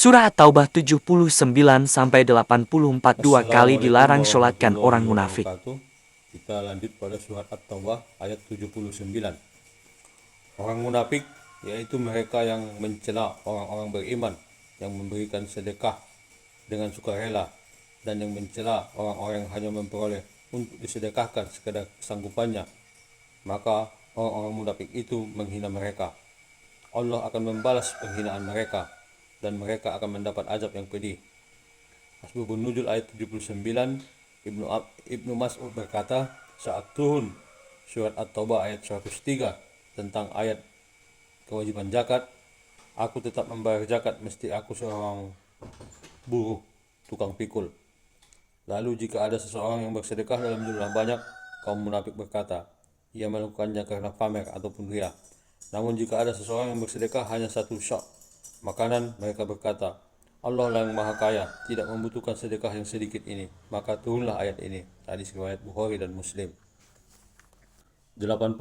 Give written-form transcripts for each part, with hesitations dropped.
Surah At-Taubah 79-84 dua kali dilarang Assalamualaikum sholatkan orang warahmatullahi munafik. wabarakatuh. Kita lanjut pada surat At-Taubah ayat 79. Orang munafik yaitu mereka yang mencela orang-orang beriman yang memberikan sedekah dengan sukarela dan yang mencela orang-orang yang hanya memperoleh untuk disedekahkan sekadar kesanggupannya. Maka orang-orang munafik itu menghina mereka. Allah akan membalas penghinaan mereka dan mereka akan mendapat azab yang pedih. Asbabun Nuzul ayat 79. Ibnu Mas'ud berkata, saat turun surat At-Taubah ayat 103 tentang ayat kewajiban zakat, aku tetap membayar zakat meski aku seorang buruh tukang pikul. Lalu jika ada seseorang yang bersedekah dalam jumlah banyak, kaum munafik berkata, ia melakukannya karena pamer ataupun ria. Namun jika ada seseorang yang bersedekah hanya satu syak makanan, mereka berkata, Allah lah yang maha kaya, tidak membutuhkan sedekah yang sedikit ini. Maka turunlah ayat ini. Hadis riwayat Bukhari dan Muslim. 80.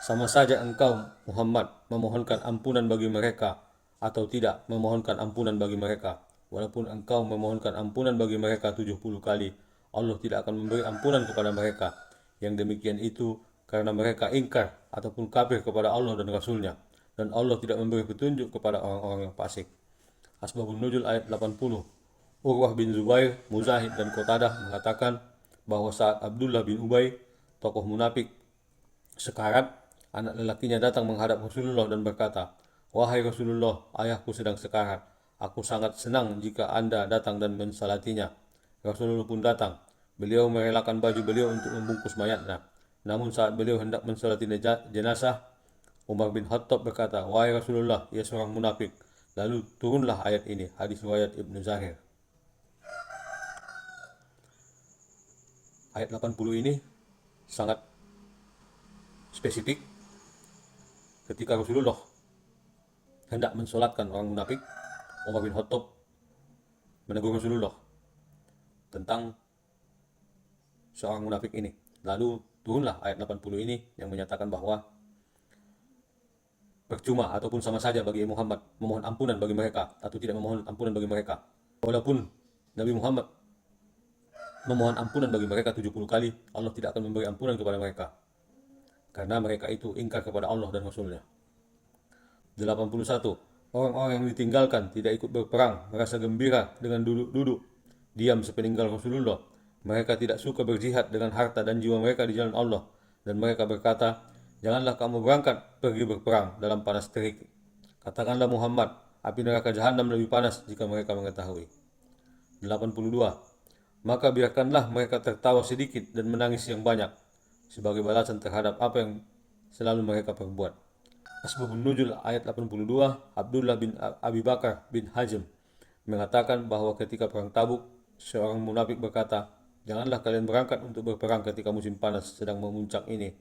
Sama saja engkau Muhammad memohonkan ampunan bagi mereka atau tidak memohonkan ampunan bagi mereka. Walaupun engkau memohonkan ampunan bagi mereka 70 kali, Allah tidak akan memberi ampunan kepada mereka. Yang demikian itu karena mereka ingkar ataupun kafir kepada Allah dan Rasulnya. Dan Allah tidak memberi petunjuk kepada orang-orang yang fasik. Asbabun Nuzul ayat 80. Urwah bin Zubair, Muzahid dan Qatadah mengatakan bahwa saat Abdullah bin Ubay, tokoh munafik, sekarat, anak lelakinya datang menghadap Rasulullah dan berkata, wahai Rasulullah, ayahku sedang sekarat. Aku sangat senang jika Anda datang dan mensalatinya. Rasulullah pun datang. Beliau merelakan baju beliau untuk membungkus mayatnya. Namun saat beliau hendak mensalati jenazah, Umar bin Khattab berkata, wahai Rasulullah, ia seorang munafik. Lalu turunlah ayat ini, hadis riwayat Ibnu Zahir. Ayat 80 ini sangat spesifik ketika Rasulullah hendak mensolatkan orang munafik. Umar bin Khattab menegur Rasulullah tentang seorang munafik ini. Lalu turunlah ayat 80 ini yang menyatakan bahwa percuma ataupun sama saja bagi Muhammad memohon ampunan bagi mereka atau tidak memohon ampunan bagi mereka. Walaupun Nabi Muhammad memohon ampunan bagi mereka 70 kali, Allah tidak akan memberi ampunan kepada mereka. Karena mereka itu ingkar kepada Allah dan Rasulnya. 81. Orang-orang yang ditinggalkan tidak ikut berperang, merasa gembira dengan duduk-duduk, diam sepeninggal Rasulullah. Mereka tidak suka berjihad dengan harta dan jiwa mereka di jalan Allah. Dan mereka berkata, janganlah kamu berangkat pergi berperang dalam panas terik. Katakanlah Muhammad, api neraka jahanam lebih panas jika mereka mengetahui. 82. Maka biarkanlah mereka tertawa sedikit dan menangis yang banyak sebagai balasan terhadap apa yang selalu mereka perbuat. Asbabun Nuzul ayat 82. Abdullah bin Abi Bakar bin Hazm mengatakan bahwa ketika perang Tabuk, seorang munafik berkata, janganlah kalian berangkat untuk berperang ketika musim panas sedang memuncak ini.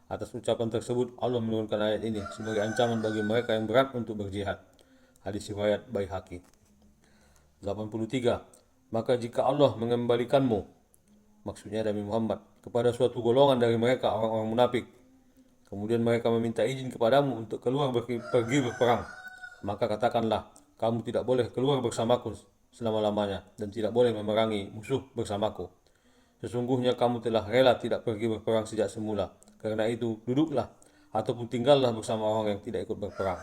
Atas ucapan tersebut, Allah menurunkan ayat ini sebagai ancaman bagi mereka yang berat untuk berjihad. Hadis riwayat Baihaqi. 83. Maka jika Allah mengembalikanmu, maksudnya Nabi Muhammad, kepada suatu golongan dari mereka orang-orang munafik, kemudian mereka meminta izin kepadamu untuk keluar pergi berperang, maka katakanlah, kamu tidak boleh keluar bersamaku selama-lamanya dan tidak boleh memerangi musuh bersamaku. Sesungguhnya kamu telah rela tidak pergi berperang sejak semula. Karena itu, duduklah ataupun tinggallah bersama orang yang tidak ikut berperang.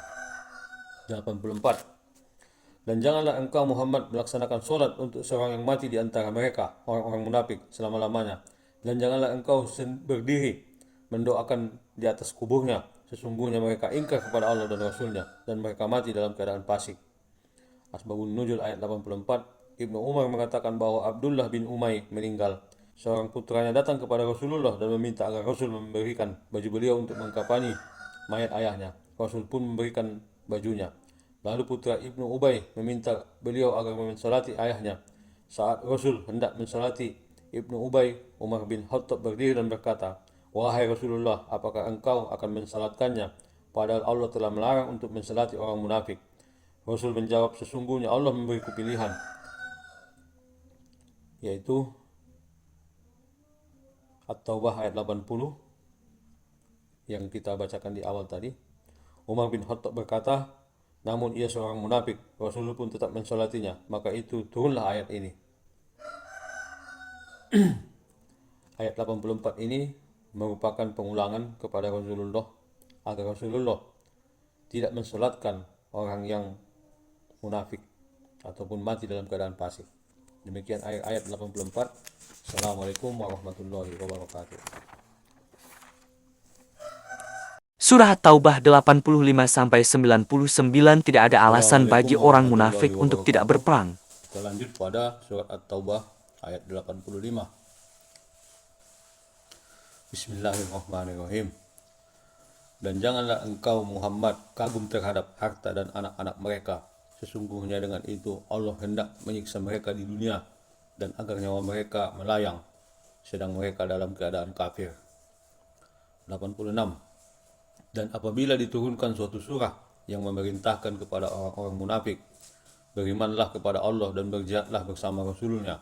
84. Dan janganlah engkau Muhammad melaksanakan sholat untuk seorang yang mati di antara mereka, orang-orang munafik, selama-lamanya. Dan janganlah engkau berdiri mendoakan di atas kuburnya. Sesungguhnya mereka ingkar kepada Allah dan Rasulnya, dan mereka mati dalam keadaan fasik. Asbabun Nuzul ayat 84. Ibnu Umar mengatakan bahwa Abdullah bin Umay meninggal. Seorang putranya datang kepada Rasulullah dan meminta agar Rasul memberikan baju beliau untuk mengkafani mayat ayahnya. Rasul pun memberikan bajunya. Lalu putra Ibnu Ubay meminta beliau agar mensalati ayahnya. Saat Rasul hendak mensalati Ibnu Ubay, Umar bin Khattab berdiri dan berkata, wahai Rasulullah, apakah engkau akan mensalatkannya? Padahal Allah telah melarang untuk mensalati orang munafik. Rasul menjawab, sesungguhnya Allah memberiku pilihan, yaitu At-Taubah ayat 80 yang kita bacakan di awal tadi. Umar bin Khattab berkata, namun ia seorang munafik, Rasul pun tetap mensolatinya. Maka itu turunlah ayat ini. Ayat 84 ini merupakan pengulangan kepada Rasulullah agar Rasulullah tidak mensolatkan orang yang munafik ataupun mati dalam keadaan fasik. Demikian ayat 84. Assalamualaikum warahmatullahi wabarakatuh. Surah Taubah 85-99 tidak ada alasan bagi orang munafik untuk tidak berperang. Kita lanjut pada surat At-Taubah ayat 85. Bismillahirrahmanirrahim. Dan janganlah engkau Muhammad kagum terhadap harta dan anak-anak mereka. Sesungguhnya dengan itu Allah hendak menyiksa mereka di dunia dan agar nyawa mereka melayang sedang mereka dalam keadaan kafir. 86. Dan apabila diturunkan suatu surah yang memerintahkan kepada orang-orang munafik, berimanlah kepada Allah dan berjihadlah bersama Rasulnya.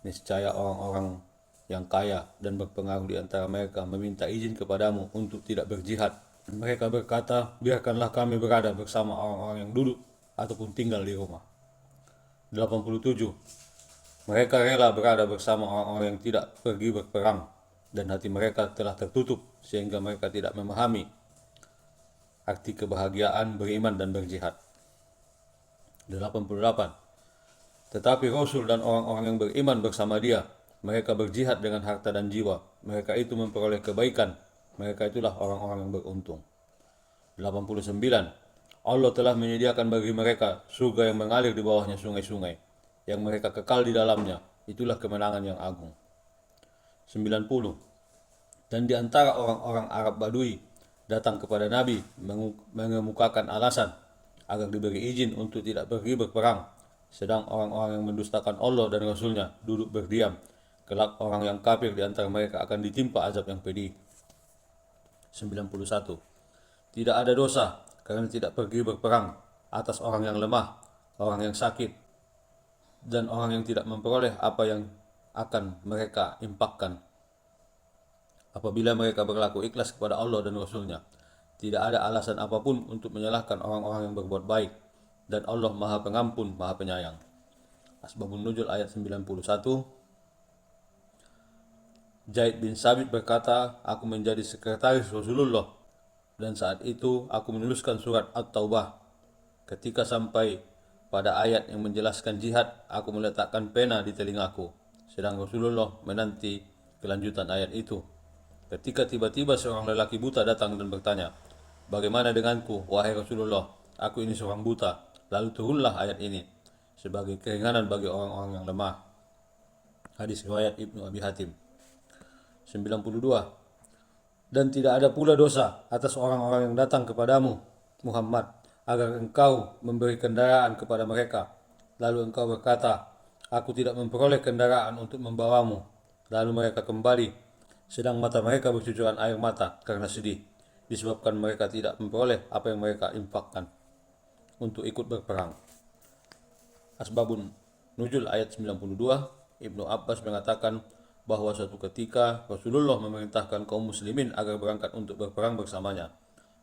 Niscaya orang-orang yang kaya dan berpengaruh di antara mereka meminta izin kepadamu untuk tidak berjihad. Mereka berkata, biarkanlah kami berada bersama orang-orang yang duduk ataupun tinggal di rumah. 87. Mereka rela berada bersama orang-orang yang tidak pergi berperang, dan hati mereka telah tertutup sehingga mereka tidak memahami arti kebahagiaan beriman dan berjihad. 88. Tetapi Rasul dan orang-orang yang beriman bersama dia, mereka berjihad dengan harta dan jiwa. Mereka itu memperoleh kebaikan. Mereka itulah orang-orang yang beruntung. 89. Allah telah menyediakan bagi mereka surga yang mengalir di bawahnya sungai-sungai, yang mereka kekal di dalamnya. Itulah kemenangan yang agung. 90. Dan di antara orang-orang Arab Badui datang kepada Nabi mengemukakan alasan agar diberi izin untuk tidak pergi berperang, sedang orang-orang yang mendustakan Allah dan Rasulnya duduk berdiam. Kelak orang yang kafir di antara mereka akan ditimpa azab yang pedih. 91. Tidak ada dosa karena tidak pergi berperang atas orang yang lemah, orang yang sakit, dan orang yang tidak memperoleh apa yang akan mereka infakkan. Apabila mereka berlaku ikhlas kepada Allah dan Rasulnya, tidak ada alasan apapun untuk menyalahkan orang-orang yang berbuat baik, dan Allah Maha Pengampun, Maha Penyayang. Asbabun Nuzul ayat 91. Zaid bin Sabit berkata, aku menjadi sekretaris Rasulullah, dan saat itu aku menuliskan surat At-Taubah. Ketika sampai pada ayat yang menjelaskan jihad, aku meletakkan pena di telingaku, sedang Rasulullah menanti kelanjutan ayat itu. Ketika tiba-tiba seorang lelaki buta datang dan bertanya, bagaimana denganku, wahai Rasulullah? Aku ini seorang buta. Lalu turunlah ayat ini sebagai keringanan bagi orang-orang yang lemah. Hadis riwayat Ibnu Abi Hatim. 92. Dan tidak ada pula dosa atas orang-orang yang datang kepadamu, Muhammad, agar engkau memberi kendaraan kepada mereka. Lalu engkau berkata, aku tidak memperoleh kendaraan untuk membawamu. Lalu mereka kembali, sedang mata mereka bercucuran air mata karena sedih, disebabkan mereka tidak memperoleh apa yang mereka infakkan untuk ikut berperang. Asbabun Nuzul ayat 92. Ibnu Abbas mengatakan bahwa suatu ketika Rasulullah memerintahkan kaum muslimin agar berangkat untuk berperang bersamanya.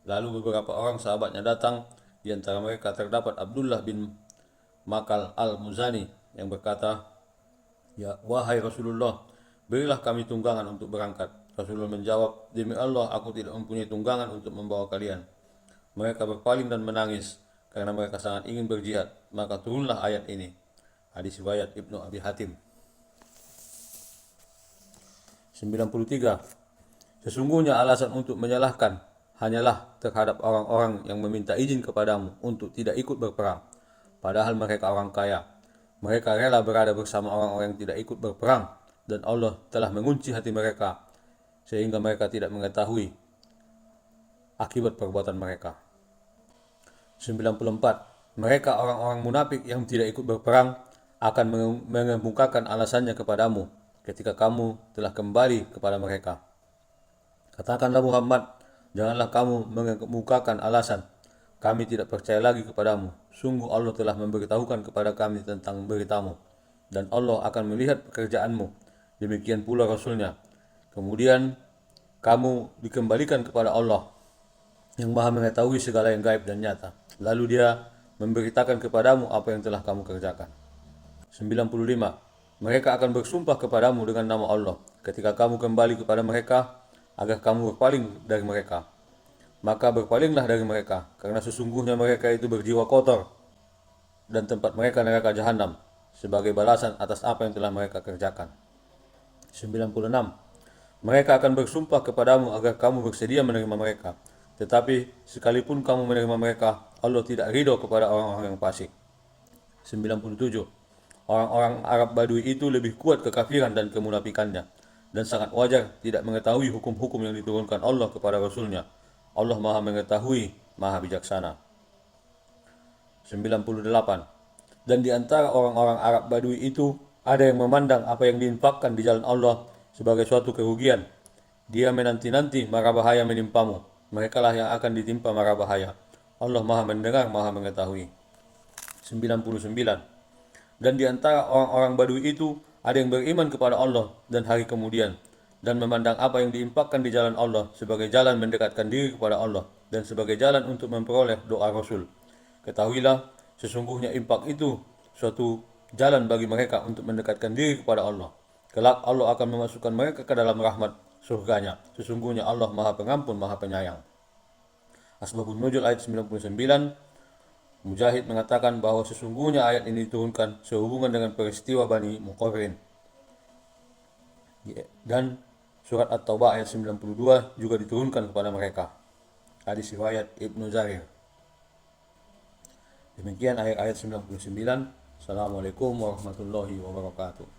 Lalu beberapa orang sahabatnya datang, di antara mereka terdapat Abdullah bin Makal al-Muzani yang berkata, ya wahai Rasulullah, berilah kami tunggangan untuk berangkat. Rasulullah menjawab, demi Allah aku tidak mempunyai tunggangan untuk membawa kalian. Mereka berpaling dan menangis karena mereka sangat ingin berjihad. Maka turunlah ayat ini. Hadis riwayat Ibnu Abi Hatim. 93. Sesungguhnya alasan untuk menyalahkan hanyalah terhadap orang-orang yang meminta izin kepadamu untuk tidak ikut berperang, padahal mereka orang kaya. Mereka rela berada bersama orang-orang yang tidak ikut berperang, dan Allah telah mengunci hati mereka sehingga mereka tidak mengetahui akibat perbuatan mereka. 94. Mereka orang-orang munafik yang tidak ikut berperang akan mengemukakan alasannya kepadamu ketika kamu telah kembali kepada mereka. Katakanlah Muhammad, janganlah kamu mengemukakan alasan, kami tidak percaya lagi kepadamu. Sungguh Allah telah memberitahukan kepada kami tentang beritamu, dan Allah akan melihat pekerjaanmu. Demikian pula Rasulnya. Kemudian kamu dikembalikan kepada Allah yang Maha mengetahui segala yang gaib dan nyata. Lalu dia memberitakan kepadamu apa yang telah kamu kerjakan. 95. Mereka akan bersumpah kepadamu dengan nama Allah ketika kamu kembali kepada mereka agar kamu berpaling dari mereka. Maka berpalinglah dari mereka, karena sesungguhnya mereka itu berjiwa kotor dan tempat mereka neraka jahanam sebagai balasan atas apa yang telah mereka kerjakan. 96. Mereka akan bersumpah kepadamu agar kamu bersedia menerima mereka. Tetapi sekalipun kamu menerima mereka, Allah tidak ridho kepada orang-orang yang fasik. 97. Orang-orang Arab Badui itu lebih kuat kekafiran dan kemunafikannya, dan sangat wajar tidak mengetahui hukum-hukum yang diturunkan Allah kepada Rasulnya. Allah Maha mengetahui, Maha bijaksana. 98. Dan di antara orang-orang Arab Badui itu ada yang memandang apa yang diinfakkan di jalan Allah sebagai suatu kerugian. Dia menanti-nanti mara bahaya menimpamu. Mereka lah yang akan ditimpa mara bahaya. Allah Maha mendengar, Maha mengetahui. 99. Dan di antara orang-orang Badui itu ada yang beriman kepada Allah dan hari kemudian, dan memandang apa yang diinfakkan di jalan Allah sebagai jalan mendekatkan diri kepada Allah dan sebagai jalan untuk memperoleh doa Rasul. Ketahuilah, sesungguhnya infak itu suatu jalan bagi mereka untuk mendekatkan diri kepada Allah. Kelak Allah akan memasukkan mereka ke dalam rahmat surganya. Sesungguhnya Allah Maha Pengampun, Maha Penyayang. Asbabun Nuzul ayat 99. Mujahid mengatakan bahwa sesungguhnya ayat ini diturunkan sehubungan dengan peristiwa Bani Muqarrin. Dan surat At-Taubah ayat 92 juga diturunkan kepada mereka. Hadis riwayat Ibnu Jarir. Demikian ayat-ayat 99. Assalamualaikum warahmatullahi wabarakatuh.